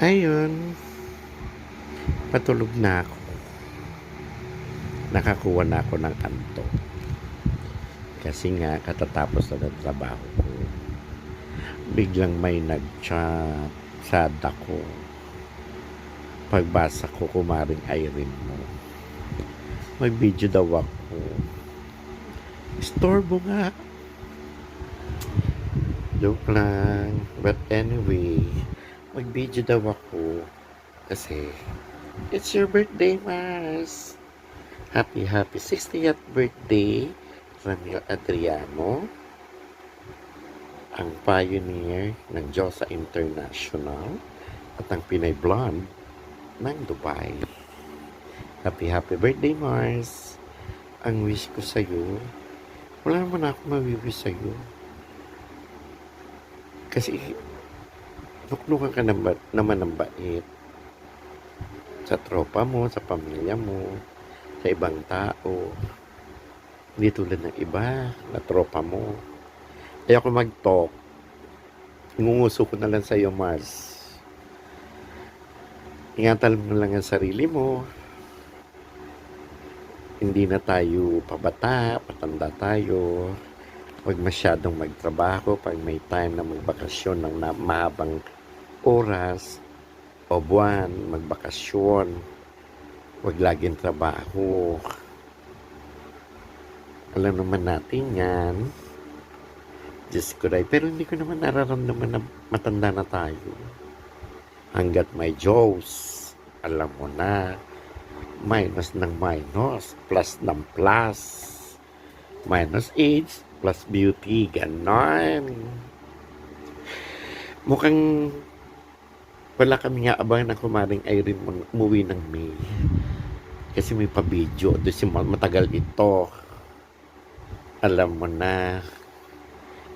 Ayun, patulog na ako. Nakakuha na ako ng antok. Kasi nga, katatapos na ng trabaho ko. Biglang may nag-chat. Sad ako. Pagbasa ko, kumaring Irene mo. Mag-video daw ako. Istorbo nga. Joke lang. But anyway, mag-video daw ako. Kasi, it's your birthday, Mars. Happy 60th birthday, Ramil Adriano, ang pioneer ng Diyosa International at ang Pinay Blonde ng Dubai. Happy birthday, Mars. Ang wish ko sa'yo, wala naman ako mawiwish sa'yo. Kasi, nuknukan ka naman ng bait sa tropa mo, sa pamilya mo, sa ibang tao. Hindi tulad ng iba na tropa mo. Kaya ako mag-talk, ngunguso ko na lang sa iyo, Mars. Ingatan mo lang ang sarili mo. Hindi na tayo pabata, patanda tayo. Huwag masyadong magtrabaho pag may time na magbakasyon ng mahabang oras o buwan, magbakasyon. Huwag laging trabaho. Alam naman natin yan. Diyos ko rin. Pero hindi ko naman nararamdaman na matanda na tayo. Hanggat may Diyos, alam mo na, minus ng minus, plus ng plus. Minus age, plus beauty. Ganon. Mukhang wala kami nga abang na kumaring Irene umuwi ng May. Kasi may pa-video. Matagal ito. Alam mo na.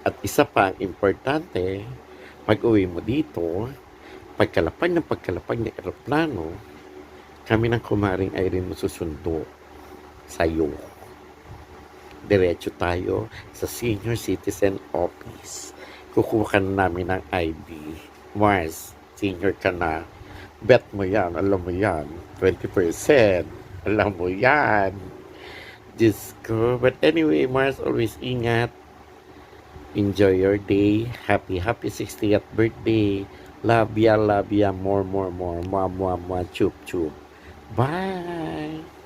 At isa pa ang importante, pag-uwi mo dito, pagkalapag ng eroplano, kami ng kumaring Irene mo susundo sa'yo. Diretso tayo sa Senior Citizen Office. Kukuha ka na namin ng ID. Mars, senior ka na. Bet mo yan, alam mo yan. 20%. Alam mo yan. Diyos ko. But anyway, Mars, always ingat. Enjoy your day. Happy 60th birthday. Love ya, more. Mwah, mwah, mwah. Chup, chup. Bye.